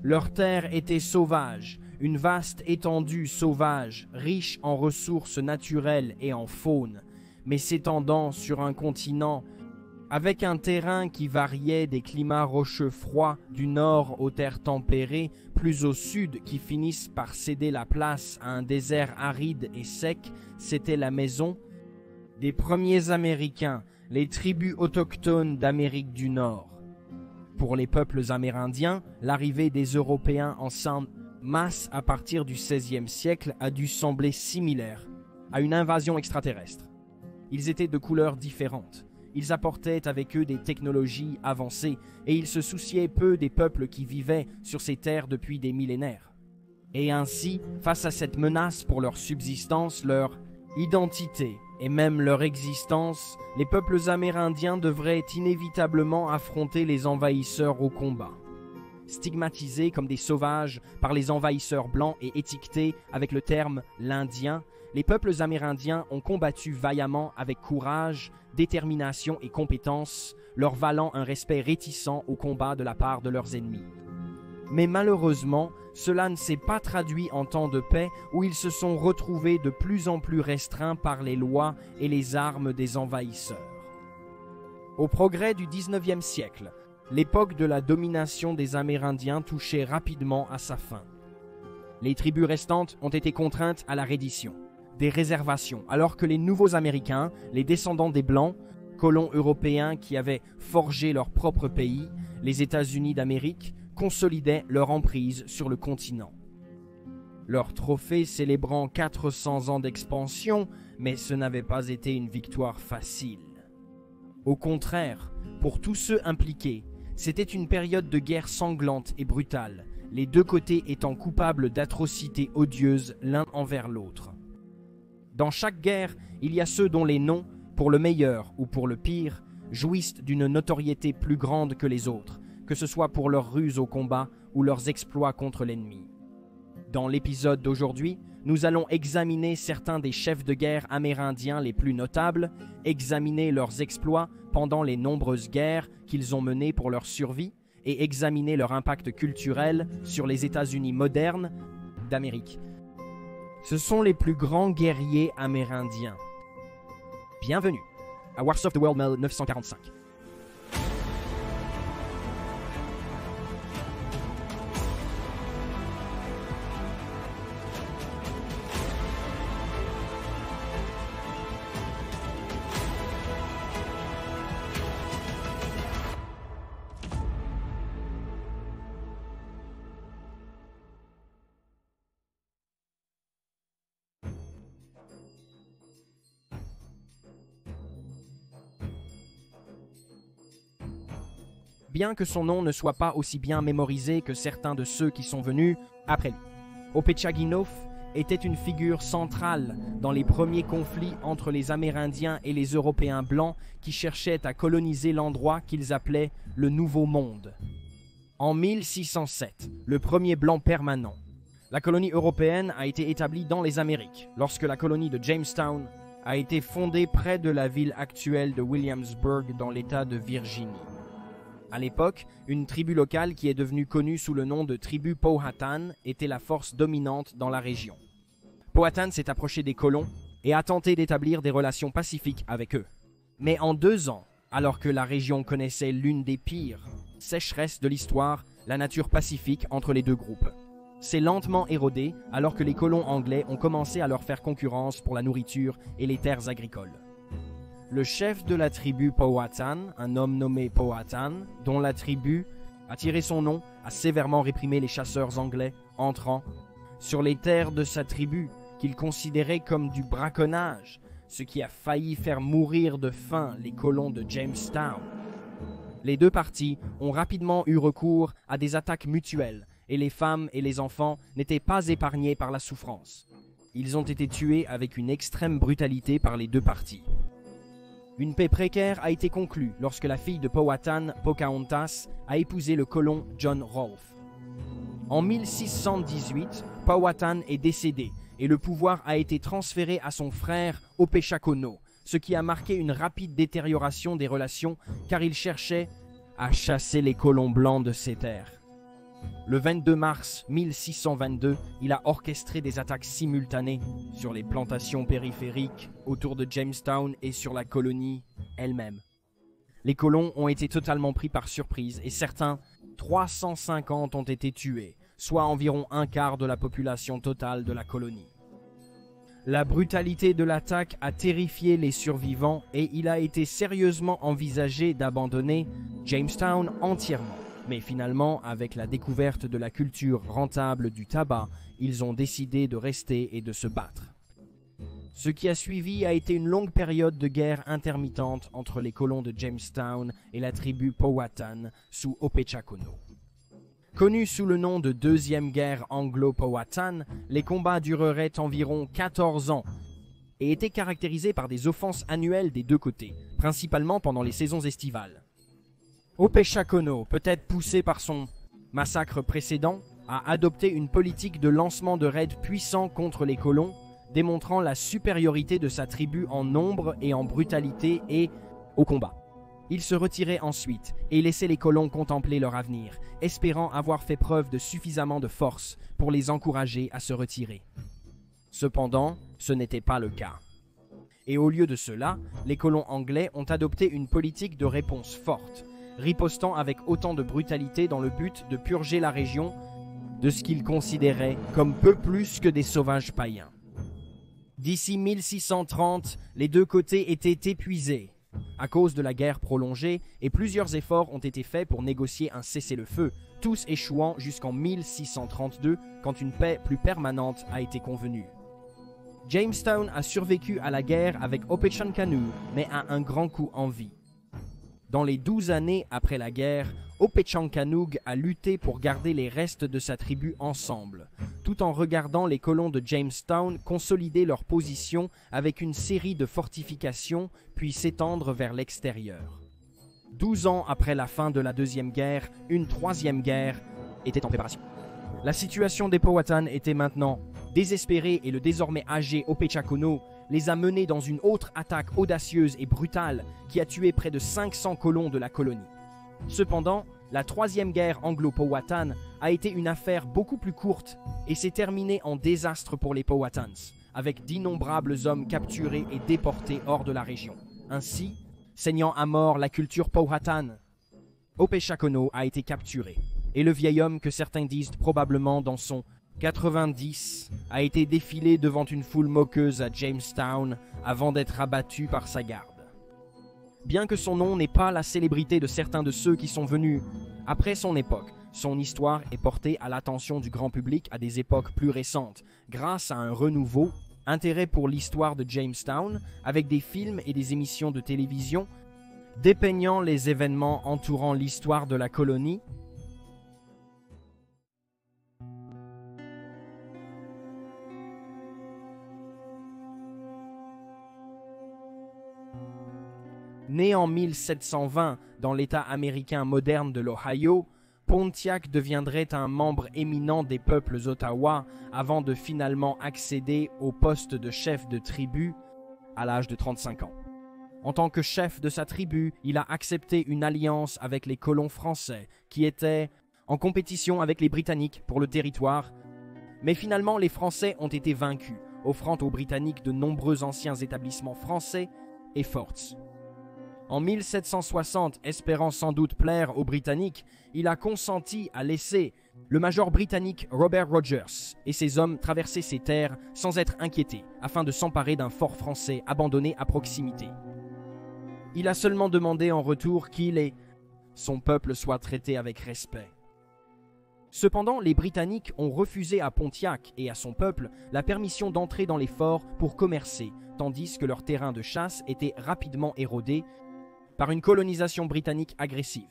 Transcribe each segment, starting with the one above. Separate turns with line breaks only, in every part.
Leur terre était sauvage, une vaste étendue sauvage, riche en ressources naturelles et en faune, mais s'étendant sur un continent avec un terrain qui variait des climats rocheux froids du nord aux terres tempérées, plus au sud qui finissent par céder la place à un désert aride et sec. C'était la maison des premiers Américains, les tribus autochtones d'Amérique du Nord. Pour les peuples amérindiens, l'arrivée des Européens en masse à partir du XVIe siècle a dû sembler similaire à une invasion extraterrestre. Ils étaient de couleurs différentes. Ils apportaient avec eux des technologies avancées et ils se souciaient peu des peuples qui vivaient sur ces terres depuis des millénaires. Et ainsi, face à cette menace pour leur subsistance, leur identité et même leur existence, les peuples amérindiens devraient inévitablement affronter les envahisseurs au combat. Stigmatisés comme des sauvages par les envahisseurs blancs et étiquetés avec le terme « l'Indien », les peuples amérindiens ont combattu vaillamment avec courage, détermination et compétence, leur valant un respect réticent au combat de la part de leurs ennemis. Mais malheureusement, cela ne s'est pas traduit en temps de paix où ils se sont retrouvés de plus en plus restreints par les lois et les armes des envahisseurs. Au progrès du XIXe siècle, l'époque de la domination des Amérindiens touchait rapidement à sa fin. Les tribus restantes ont été contraintes à la reddition, des réservations, alors que les nouveaux Américains, les descendants des Blancs, colons européens qui avaient forgé leur propre pays, les États-Unis d'Amérique, consolidaient leur emprise sur le continent. Leur trophée célébrant 400 ans d'expansion, mais ce n'avait pas été une victoire facile. Au contraire, pour tous ceux impliqués, c'était une période de guerre sanglante et brutale, les deux côtés étant coupables d'atrocités odieuses l'un envers l'autre. Dans chaque guerre, il y a ceux dont les noms, pour le meilleur ou pour le pire, jouissent d'une notoriété plus grande que les autres, que ce soit pour leurs ruses au combat ou leurs exploits contre l'ennemi. Dans l'épisode d'aujourd'hui, nous allons examiner certains des chefs de guerre amérindiens les plus notables, examiner leurs exploits pendant les nombreuses guerres qu'ils ont menées pour leur survie et examiner leur impact culturel sur les États-Unis modernes d'Amérique. Ce sont les plus grands guerriers amérindiens. Bienvenue à Wars of the World 1945. Bien que son nom ne soit pas aussi bien mémorisé que certains de ceux qui sont venus après lui. Opechaguinoff était une figure centrale dans les premiers conflits entre les Amérindiens et les Européens blancs qui cherchaient à coloniser l'endroit qu'ils appelaient le Nouveau Monde. En 1607, le premier blanc permanent, la colonie européenne a été établie dans les Amériques lorsque la colonie de Jamestown a été fondée près de la ville actuelle de Williamsburg dans l'État de Virginie. À l'époque, une tribu locale qui est devenue connue sous le nom de tribu Powhatan était la force dominante dans la région. Powhatan s'est approché des colons et a tenté d'établir des relations pacifiques avec eux. Mais en 2 ans, alors que la région connaissait l'une des pires sécheresses de l'histoire, la nature pacifique entre les deux groupes s'est lentement érodée alors que les colons anglais ont commencé à leur faire concurrence pour la nourriture et les terres agricoles. Le chef de la tribu Powhatan, un homme nommé Powhatan, dont la tribu a tiré son nom, a sévèrement réprimé les chasseurs anglais entrant sur les terres de sa tribu, qu'il considérait comme du braconnage, ce qui a failli faire mourir de faim les colons de Jamestown. Les deux parties ont rapidement eu recours à des attaques mutuelles, et les femmes et les enfants n'étaient pas épargnés par la souffrance. Ils ont été tués avec une extrême brutalité par les deux parties. Une paix précaire a été conclue lorsque la fille de Powhatan, Pocahontas, a épousé le colon John Rolfe. En 1618, Powhatan est décédé et le pouvoir a été transféré à son frère Opechacono, ce qui a marqué une rapide détérioration des relations car il cherchait à chasser les colons blancs de ces terres. Le 22 mars 1622, il a orchestré des attaques simultanées sur les plantations périphériques autour de Jamestown et sur la colonie elle-même. Les colons ont été totalement pris par surprise et certains, 350, ont été tués, soit environ un quart de la population totale de la colonie. La brutalité de l'attaque a terrifié les survivants et il a été sérieusement envisagé d'abandonner Jamestown entièrement. Mais finalement, avec la découverte de la culture rentable du tabac, ils ont décidé de rester et de se battre. Ce qui a suivi a été une longue période de guerre intermittente entre les colons de Jamestown et la tribu Powhatan sous Opechaconough. Connue sous le nom de Deuxième Guerre anglo-powhatan, les combats dureraient environ 14 ans et étaient caractérisés par des offenses annuelles des deux côtés, principalement pendant les saisons estivales. Opechaconough, peut-être poussé par son massacre précédent, a adopté une politique de lancement de raids puissants contre les colons, démontrant la supériorité de sa tribu en nombre et en brutalité et au combat. Il se retirait ensuite et laissait les colons contempler leur avenir, espérant avoir fait preuve de suffisamment de force pour les encourager à se retirer. Cependant, ce n'était pas le cas. Et au lieu de cela, les colons anglais ont adopté une politique de réponse forte, ripostant avec autant de brutalité dans le but de purger la région de ce qu'ils considéraient comme peu plus que des sauvages païens. D'ici 1630, les deux côtés étaient épuisés à cause de la guerre prolongée et plusieurs efforts ont été faits pour négocier un cessez-le-feu, tous échouant jusqu'en 1632 quand une paix plus permanente a été convenue. Jamestown a survécu à la guerre avec Opechancanough, mais a un grand coup en vie. Dans les 12 années après la guerre, Opechancanough a lutté pour garder les restes de sa tribu ensemble, tout en regardant les colons de Jamestown consolider leur position avec une série de fortifications puis s'étendre vers l'extérieur. 12 ans après la fin de la Deuxième Guerre, une troisième guerre était en préparation. La situation des Powhatan était maintenant désespérée et le désormais âgé Opechaconough les a menés dans une autre attaque audacieuse et brutale qui a tué près de 500 colons de la colonie. Cependant, la troisième guerre anglo-powhatan a été une affaire beaucoup plus courte et s'est terminée en désastre pour les Powhatans, avec d'innombrables hommes capturés et déportés hors de la région. Ainsi, saignant à mort la culture Powhatan, Opechaconough a été capturé, et le vieil homme que certains disent probablement dans son 90 a été défilé devant une foule moqueuse à Jamestown avant d'être abattu par sa garde. Bien que son nom n'ait pas la célébrité de certains de ceux qui sont venus après son époque, son histoire est portée à l'attention du grand public à des époques plus récentes, grâce à un renouveau intérêt pour l'histoire de Jamestown, avec des films et des émissions de télévision dépeignant les événements entourant l'histoire de la colonie. Né en 1720 dans l'État américain moderne de l'Ohio, Pontiac deviendrait un membre éminent des peuples Ottawa avant de finalement accéder au poste de chef de tribu à l'âge de 35 ans. En tant que chef de sa tribu, il a accepté une alliance avec les colons français qui étaient en compétition avec les Britanniques pour le territoire, mais finalement les Français ont été vaincus, offrant aux Britanniques de nombreux anciens établissements français et forts. En 1760, espérant sans doute plaire aux Britanniques, il a consenti à laisser le major britannique Robert Rogers et ses hommes traverser ces terres sans être inquiétés, afin de s'emparer d'un fort français abandonné à proximité. Il a seulement demandé en retour qu'il et son peuple soient traités avec respect. Cependant, les Britanniques ont refusé à Pontiac et à son peuple la permission d'entrer dans les forts pour commercer, tandis que leurs terrains de chasse étaient rapidement érodés par une colonisation britannique agressive.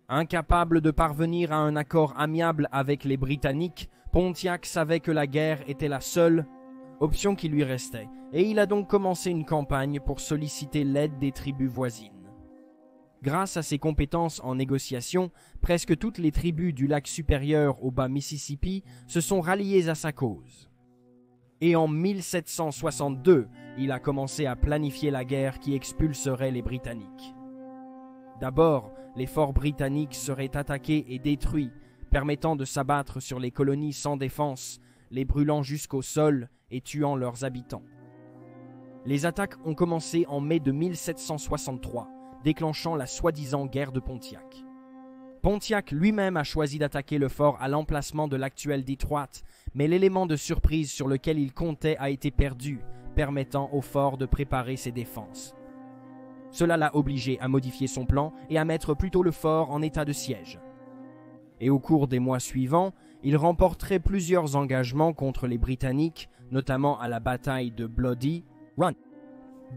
Incapable de parvenir à un accord amiable avec les Britanniques, Pontiac savait que la guerre était la seule option qui lui restait, et il a donc commencé une campagne pour solliciter l'aide des tribus voisines. Grâce à ses compétences en négociation, presque toutes les tribus du lac supérieur au bas Mississippi se sont ralliées à sa cause. Et en 1762, il a commencé à planifier la guerre qui expulserait les Britanniques. D'abord, les forts britanniques seraient attaqués et détruits permettant de s'abattre sur les colonies sans défense, les brûlant jusqu'au sol et tuant leurs habitants. Les attaques ont commencé en mai de 1763, déclenchant la soi-disant guerre de Pontiac. Pontiac lui-même a choisi d'attaquer le fort à l'emplacement de l'actuel Detroit, mais l'élément de surprise sur lequel il comptait a été perdu, permettant au fort de préparer ses défenses. Cela l'a obligé à modifier son plan et à mettre plutôt le fort en état de siège. Et au cours des mois suivants, il remporterait plusieurs engagements contre les Britanniques, notamment à la bataille de Bloody Run.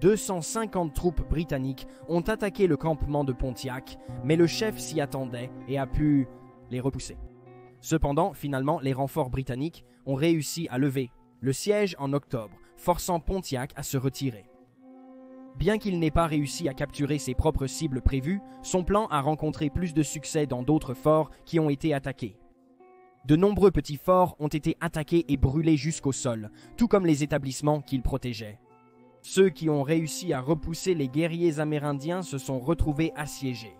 250 troupes britanniques ont attaqué le campement de Pontiac, mais le chef s'y attendait et a pu les repousser. Cependant, finalement, les renforts britanniques ont réussi à lever le siège en octobre, forçant Pontiac à se retirer. Bien qu'il n'ait pas réussi à capturer ses propres cibles prévues, son plan a rencontré plus de succès dans d'autres forts qui ont été attaqués. De nombreux petits forts ont été attaqués et brûlés jusqu'au sol, tout comme les établissements qu'ils protégeaient. Ceux qui ont réussi à repousser les guerriers amérindiens se sont retrouvés assiégés.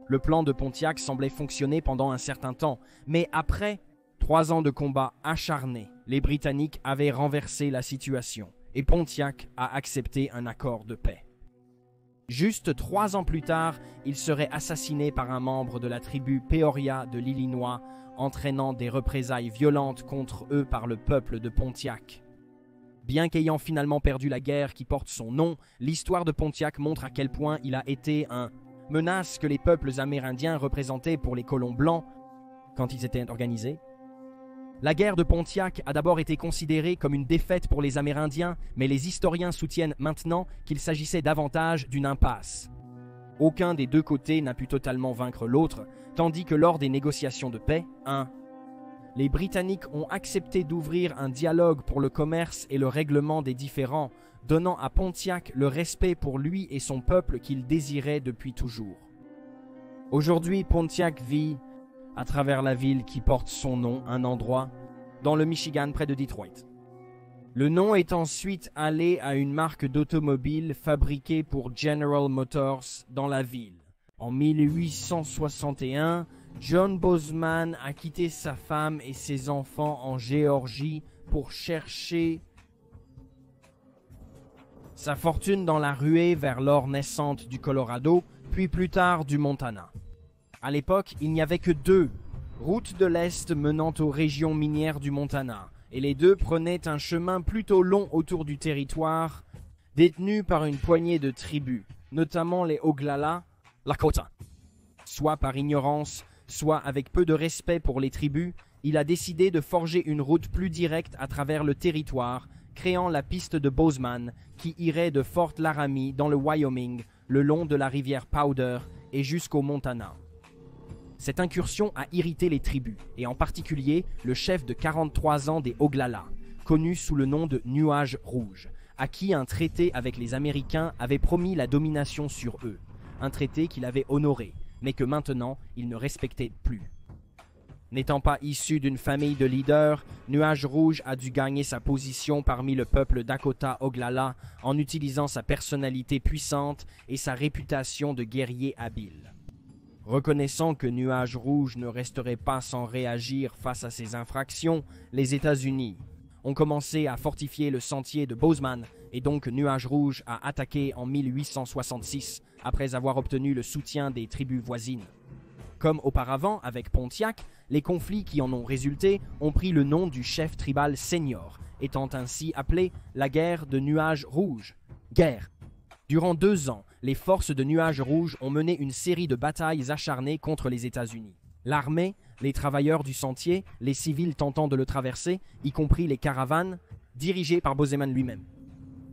Le plan de Pontiac semblait fonctionner pendant un certain temps, mais après 3 ans de combats acharnés, les Britanniques avaient renversé la situation et Pontiac a accepté un accord de paix. Juste 3 ans plus tard, il serait assassiné par un membre de la tribu Peoria de l'Illinois, entraînant des représailles violentes contre eux par le peuple de Pontiac. Bien qu'ayant finalement perdu la guerre qui porte son nom, l'histoire de Pontiac montre à quel point il a été une menace que les peuples amérindiens représentaient pour les colons blancs quand ils étaient organisés. La guerre de Pontiac a d'abord été considérée comme une défaite pour les Amérindiens, mais les historiens soutiennent maintenant qu'il s'agissait davantage d'une impasse. Aucun des deux côtés n'a pu totalement vaincre l'autre, tandis que lors des négociations de paix, les Britanniques ont accepté d'ouvrir un dialogue pour le commerce et le règlement des différends, donnant à Pontiac le respect pour lui et son peuple qu'il désirait depuis toujours. Aujourd'hui, Pontiac vit à travers la ville qui porte son nom, un endroit dans le Michigan près de Detroit. Le nom est ensuite allé à une marque d'automobile fabriquée pour General Motors dans la ville. En 1861, John Bozeman a quitté sa femme et ses enfants en Géorgie pour chercher sa fortune dans la ruée vers l'or naissante du Colorado, puis plus tard du Montana. À l'époque, il n'y avait que 2 routes de l'Est menant aux régions minières du Montana, et les 2 prenaient un chemin plutôt long autour du territoire, détenu par une poignée de tribus, notamment les Oglala, Lakota. Soit par ignorance, soit avec peu de respect pour les tribus, il a décidé de forger une route plus directe à travers le territoire, créant la piste de Bozeman, qui irait de Fort Laramie dans le Wyoming, le long de la rivière Powder et jusqu'au Montana. Cette incursion a irrité les tribus, et en particulier le chef de 43 ans des Oglala, connu sous le nom de Nuage Rouge, à qui un traité avec les Américains avait promis la domination sur eux, un traité qu'il avait honoré, mais que maintenant il ne respectait plus. N'étant pas issu d'une famille de leaders, Nuage Rouge a dû gagner sa position parmi le peuple Dakota Oglala en utilisant sa personnalité puissante et sa réputation de guerrier habile. Reconnaissant que Nuage Rouge ne resterait pas sans réagir face à ces infractions, les États-Unis ont commencé à fortifier le sentier de Bozeman et donc Nuage Rouge a attaqué en 1866 après avoir obtenu le soutien des tribus voisines. Comme auparavant avec Pontiac, les conflits qui en ont résulté ont pris le nom du chef tribal senior, étant ainsi appelé la guerre de Nuage Rouge. Guerre. Durant 2 ans, les forces de Nuage Rouge ont mené une série de batailles acharnées contre les États-Unis. L'armée, les travailleurs du sentier, les civils tentant de le traverser, y compris les caravanes, dirigées par Bozeman lui-même.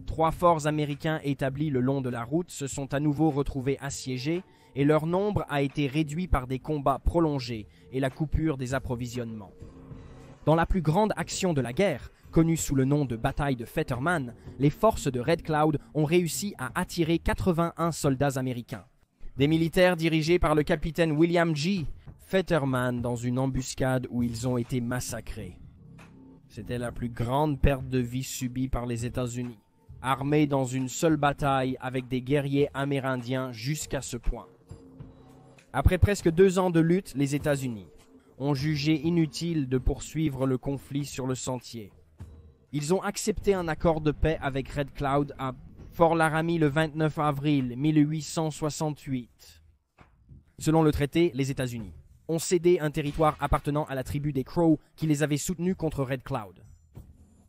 3 forts américains établis le long de la route se sont à nouveau retrouvés assiégés et leur nombre a été réduit par des combats prolongés et la coupure des approvisionnements. Dans la plus grande action de la guerre, connue sous le nom de bataille de Fetterman, les forces de Red Cloud ont réussi à attirer 81 soldats américains. Des militaires dirigés par le capitaine William G. Fetterman dans une embuscade où ils ont été massacrés. C'était la plus grande perte de vie subie par les États-Unis, armés dans une seule bataille avec des guerriers amérindiens jusqu'à ce point. Après presque 2 ans de lutte, les États-Unis ont jugé inutile de poursuivre le conflit sur le sentier. Ils ont accepté un accord de paix avec Red Cloud à Fort Laramie le 29 avril 1868. Selon le traité, les États-Unis ont cédé un territoire appartenant à la tribu des Crows qui les avait soutenus contre Red Cloud.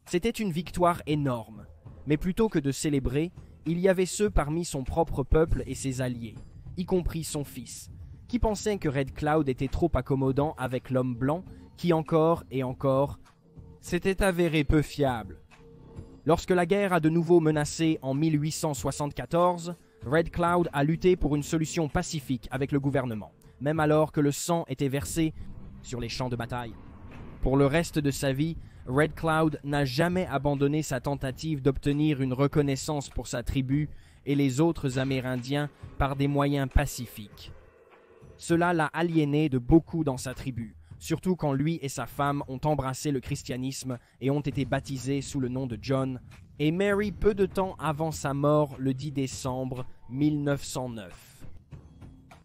C'était une victoire énorme, mais plutôt que de célébrer, il y avait ceux parmi son propre peuple et ses alliés, y compris son fils, qui pensaient que Red Cloud était trop accommodant avec l'homme blanc, qui encore et encore s'était avéré peu fiable. Lorsque la guerre a de nouveau menacé en 1874, Red Cloud a lutté pour une solution pacifique avec le gouvernement, même alors que le sang était versé sur les champs de bataille. Pour le reste de sa vie, Red Cloud n'a jamais abandonné sa tentative d'obtenir une reconnaissance pour sa tribu et les autres Amérindiens par des moyens pacifiques. Cela l'a aliéné de beaucoup dans sa tribu, surtout quand lui et sa femme ont embrassé le christianisme et ont été baptisés sous le nom de John et Mary peu de temps avant sa mort le 10 décembre 1909.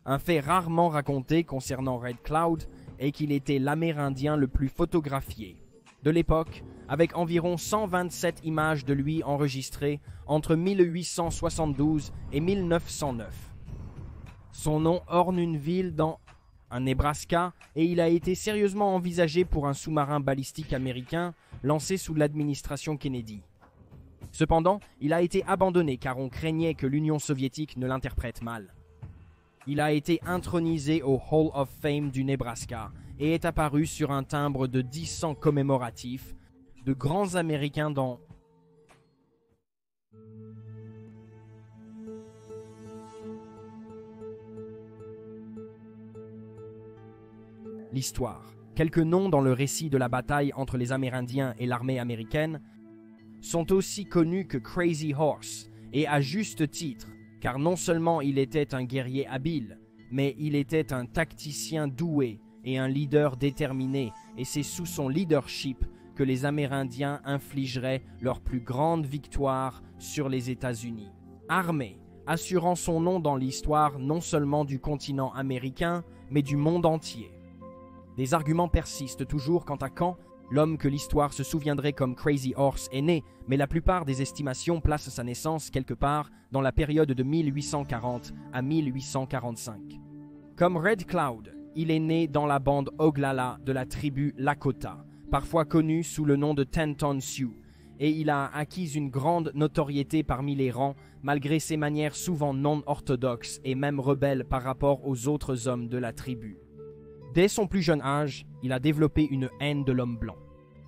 Un fait rarement raconté concernant Red Cloud est qu'il était l'Amérindien le plus photographié de l'époque, avec environ 127 images de lui enregistrées entre 1872 et 1909. Son nom orne une ville dans un Nebraska et il a été sérieusement envisagé pour un sous-marin balistique américain lancé sous l'administration Kennedy. Cependant, il a été abandonné car on craignait que l'Union soviétique ne l'interprète mal. Il a été intronisé au Hall of Fame du Nebraska et est apparu sur un timbre de 10 cents commémoratif de grands Américains dans l'histoire. Quelques noms dans le récit de la bataille entre les Amérindiens et l'armée américaine sont aussi connus que Crazy Horse, et à juste titre, car non seulement il était un guerrier habile, mais il était un tacticien doué et un leader déterminé, et c'est sous son leadership que les Amérindiens infligeraient leur plus grande victoire sur les États-Unis. Armé, assurant son nom dans l'histoire non seulement du continent américain, mais du monde entier. Des arguments persistent toujours quant à quand l'homme que l'histoire se souviendrait comme Crazy Horse est né, mais la plupart des estimations placent sa naissance quelque part dans la période de 1840 à 1845. Comme Red Cloud, il est né dans la bande Oglala de la tribu Lakota, parfois connue sous le nom de Tenton Sioux, et il a acquis une grande notoriété parmi les rangs, malgré ses manières souvent non orthodoxes et même rebelles par rapport aux autres hommes de la tribu. Dès son plus jeune âge, il a développé une haine de l'homme blanc.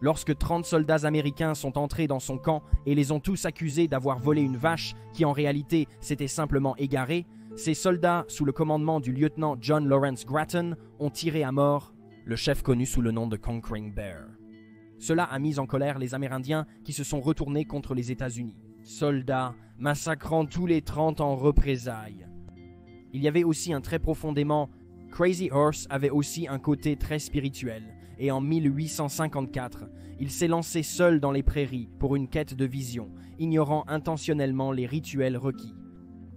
Lorsque 30 soldats américains sont entrés dans son camp et les ont tous accusés d'avoir volé une vache qui en réalité s'était simplement égarée, ces soldats, sous le commandement du lieutenant John Lawrence Grattan, ont tiré à mort le chef connu sous le nom de Conquering Bear. Cela a mis en colère les Amérindiens qui se sont retournés contre les États-Unis. Soldats massacrant tous les 30 en représailles. Il y avait aussi un très profondément Crazy Horse avait aussi un côté très spirituel, et en 1854, il s'est lancé seul dans les prairies pour une quête de vision, ignorant intentionnellement les rituels requis.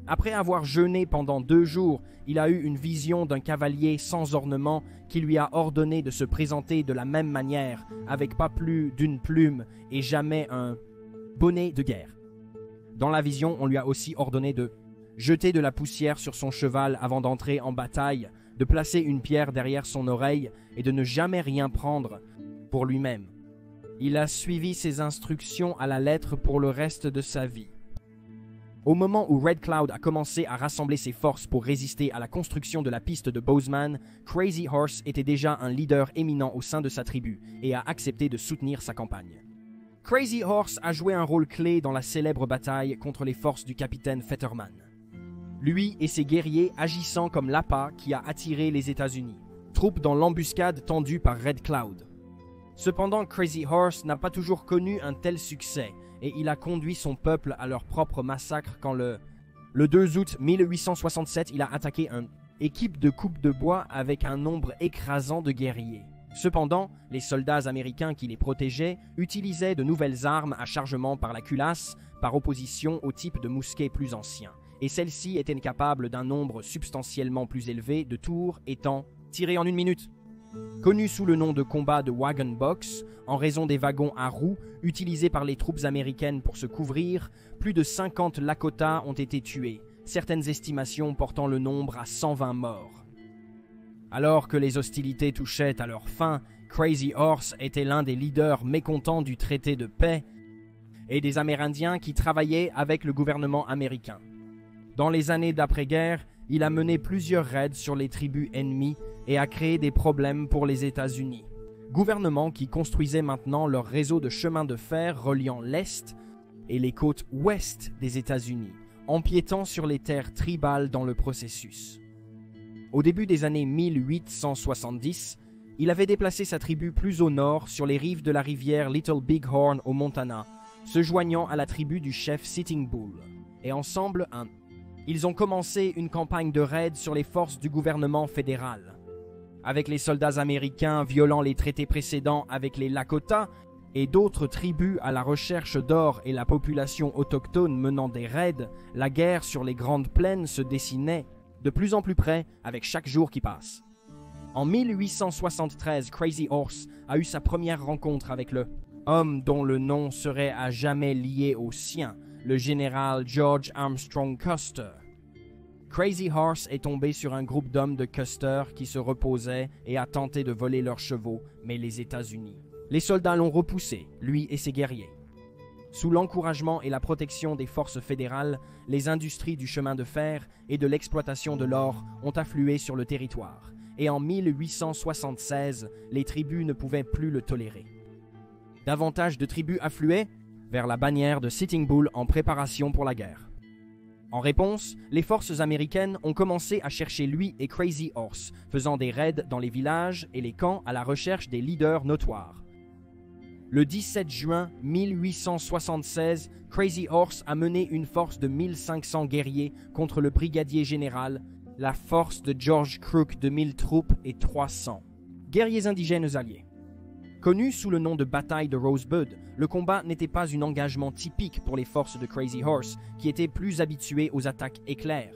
Après avoir jeûné pendant 2 jours, il a eu une vision d'un cavalier sans ornement qui lui a ordonné de se présenter de la même manière, avec pas plus d'une plume et jamais un bonnet de guerre. Dans la vision, on lui a aussi ordonné de jeter de la poussière sur son cheval avant d'entrer en bataille, de placer une pierre derrière son oreille et de ne jamais rien prendre pour lui-même. Il a suivi ces instructions à la lettre pour le reste de sa vie. Au moment où Red Cloud a commencé à rassembler ses forces pour résister à la construction de la piste de Bozeman, Crazy Horse était déjà un leader éminent au sein de sa tribu et a accepté de soutenir sa campagne. Crazy Horse a joué un rôle clé dans la célèbre bataille contre les forces du capitaine Fetterman. Lui et ses guerriers agissant comme l'appât qui a attiré les États-Unis, troupes dans l'embuscade tendue par Red Cloud. Cependant, Crazy Horse n'a pas toujours connu un tel succès, et il a conduit son peuple à leur propre massacre quand le 2 août 1867, il a attaqué une équipe de coupe de bois avec un nombre écrasant de guerriers. Cependant, les soldats américains qui les protégeaient utilisaient de nouvelles armes à chargement par la culasse, par opposition au type de mousquet plus ancien. Et celles-ci étaient capables d'un nombre substantiellement plus élevé de tours étant tirées en 1 minute. Connu sous le nom de combat de Wagon Box, en raison des wagons à roues utilisés par les troupes américaines pour se couvrir, plus de 50 Lakota ont été tués, certaines estimations portant le nombre à 120 morts. Alors que les hostilités touchaient à leur fin, Crazy Horse était l'un des leaders mécontents du traité de paix et des Amérindiens qui travaillaient avec le gouvernement américain. Dans les années d'après-guerre, il a mené plusieurs raids sur les tribus ennemies et a créé des problèmes pour les États-Unis. Gouvernement qui construisait maintenant leur réseau de chemins de fer reliant l'Est et les côtes ouest des États-Unis, empiétant sur les terres tribales dans le processus. Au début des années 1870, il avait déplacé sa tribu plus au nord sur les rives de la rivière Little Bighorn au Montana, se joignant à la tribu du chef Sitting Bull. Et ensemble, ils ont commencé une campagne de raid sur les forces du gouvernement fédéral. Avec les soldats américains violant les traités précédents avec les Lakota et d'autres tribus à la recherche d'or et la population autochtone menant des raids, la guerre sur les Grandes Plaines se dessinait de plus en plus près avec chaque jour qui passe. En 1873, Crazy Horse a eu sa première rencontre avec le homme dont le nom serait à jamais lié au sien, le général George Armstrong Custer. Crazy Horse est tombé sur un groupe d'hommes de Custer qui se reposaient et a tenté de voler leurs chevaux, mais les États-Unis. Les soldats l'ont repoussé, lui et ses guerriers. Sous l'encouragement et la protection des forces fédérales, les industries du chemin de fer et de l'exploitation de l'or ont afflué sur le territoire, et en 1876, les tribus ne pouvaient plus le tolérer. Davantage de tribus affluaient vers la bannière de Sitting Bull en préparation pour la guerre. En réponse, les forces américaines ont commencé à chercher lui et Crazy Horse, faisant des raids dans les villages et les camps à la recherche des leaders notoires. Le 17 juin 1876, Crazy Horse a mené une force de 1500 guerriers contre le brigadier général, la force de George Crook de 1000 troupes et 300 guerriers indigènes alliés. Connu sous le nom de bataille de Rosebud, le combat n'était pas un engagement typique pour les forces de Crazy Horse, qui étaient plus habituées aux attaques éclairs.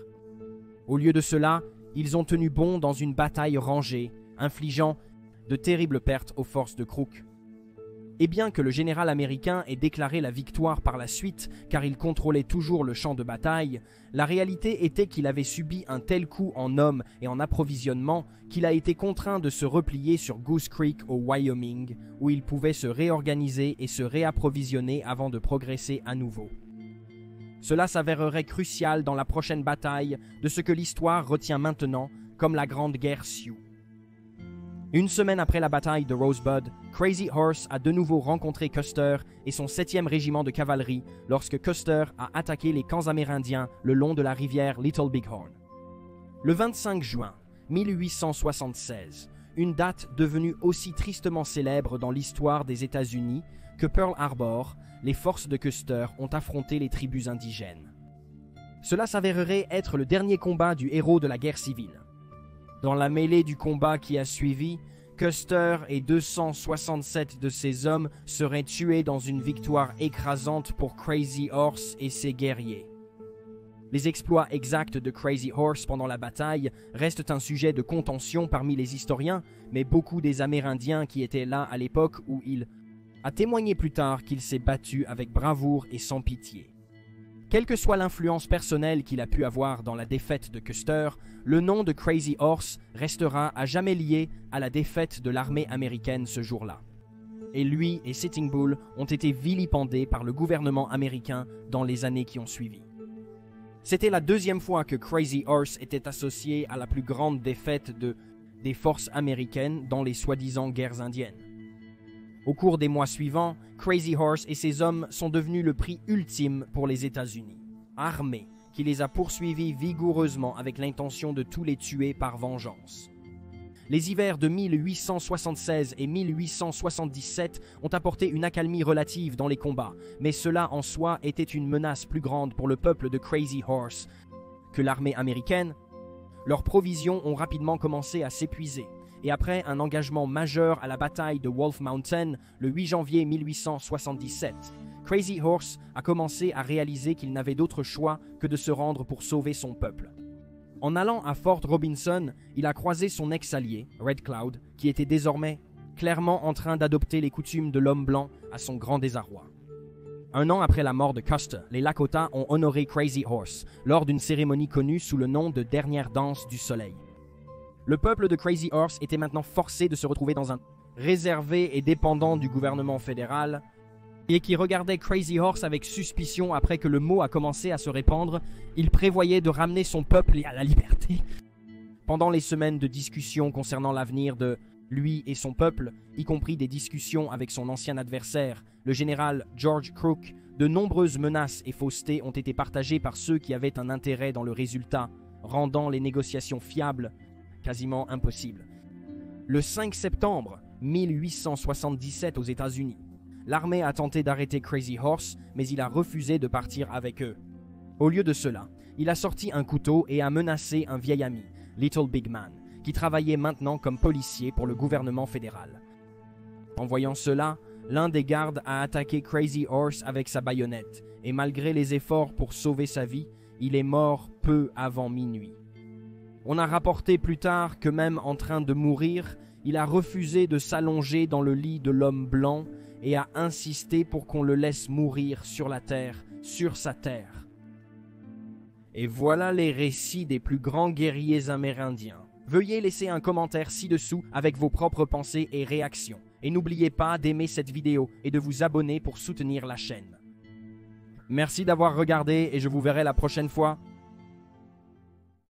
Au lieu de cela, ils ont tenu bon dans une bataille rangée, infligeant de terribles pertes aux forces de Crook. Et bien que le général américain ait déclaré la victoire par la suite, car il contrôlait toujours le champ de bataille, la réalité était qu'il avait subi un tel coup en hommes et en approvisionnement qu'il a été contraint de se replier sur Goose Creek au Wyoming, où il pouvait se réorganiser et se réapprovisionner avant de progresser à nouveau. Cela s'avérerait crucial dans la prochaine bataille de ce que l'histoire retient maintenant comme la Grande Guerre Sioux. Une semaine après la bataille de Rosebud, Crazy Horse a de nouveau rencontré Custer et son 7e régiment de cavalerie lorsque Custer a attaqué les camps amérindiens le long de la rivière Little Bighorn. Le 25 juin 1876, une date devenue aussi tristement célèbre dans l'histoire des États-Unis que Pearl Harbor, les forces de Custer ont affronté les tribus indigènes. Cela s'avérerait être le dernier combat du héros de la guerre civile. Dans la mêlée du combat qui a suivi, Custer et 267 de ses hommes seraient tués dans une victoire écrasante pour Crazy Horse et ses guerriers. Les exploits exacts de Crazy Horse pendant la bataille restent un sujet de contention parmi les historiens, mais beaucoup des Amérindiens qui étaient là à l'époque où il a témoigné plus tard qu'il s'est battu avec bravoure et sans pitié. Quelle que soit l'influence personnelle qu'il a pu avoir dans la défaite de Custer, le nom de Crazy Horse restera à jamais lié à la défaite de l'armée américaine ce jour-là. Et lui et Sitting Bull ont été vilipendés par le gouvernement américain dans les années qui ont suivi. C'était la deuxième fois que Crazy Horse était associé à la plus grande défaite des forces américaines dans les soi-disant guerres indiennes. Au cours des mois suivants, Crazy Horse et ses hommes sont devenus le prix ultime pour les États-Unis. Armée qui les a poursuivis vigoureusement avec l'intention de tous les tuer par vengeance. Les hivers de 1876 et 1877 ont apporté une accalmie relative dans les combats, mais cela en soi était une menace plus grande pour le peuple de Crazy Horse que l'armée américaine. Leurs provisions ont rapidement commencé à s'épuiser. Et après un engagement majeur à la bataille de Wolf Mountain le 8 janvier 1877, Crazy Horse a commencé à réaliser qu'il n'avait d'autre choix que de se rendre pour sauver son peuple. En allant à Fort Robinson, il a croisé son ex-allié, Red Cloud, qui était désormais clairement en train d'adopter les coutumes de l'homme blanc à son grand désarroi. Un an après la mort de Custer, les Lakota ont honoré Crazy Horse lors d'une cérémonie connue sous le nom de Dernière danse du soleil. Le peuple de Crazy Horse était maintenant forcé de se retrouver dans un réservé et dépendant du gouvernement fédéral et qui regardait Crazy Horse avec suspicion après que le mot a commencé à se répandre. Il prévoyait de ramener son peuple à la liberté. Pendant les semaines de discussions concernant l'avenir de lui et son peuple, y compris des discussions avec son ancien adversaire, le général George Crook, de nombreuses menaces et faussetés ont été partagées par ceux qui avaient un intérêt dans le résultat, rendant les négociations fiables quasiment impossibles. Le 5 septembre 1877 aux États-Unis, l'armée a tenté d'arrêter Crazy Horse, mais il a refusé de partir avec eux. Au lieu de cela, il a sorti un couteau et a menacé un vieil ami, Little Big Man, qui travaillait maintenant comme policier pour le gouvernement fédéral. En voyant cela, l'un des gardes a attaqué Crazy Horse avec sa baïonnette, et malgré les efforts pour sauver sa vie, il est mort peu avant minuit. On a rapporté plus tard que même en train de mourir, il a refusé de s'allonger dans le lit de l'homme blanc et a insisté pour qu'on le laisse mourir sur la terre, sur sa terre. Et voilà les récits des plus grands guerriers amérindiens. Veuillez laisser un commentaire ci-dessous avec vos propres pensées et réactions. Et n'oubliez pas d'aimer cette vidéo et de vous abonner pour soutenir la chaîne. Merci d'avoir regardé et je vous verrai la prochaine fois.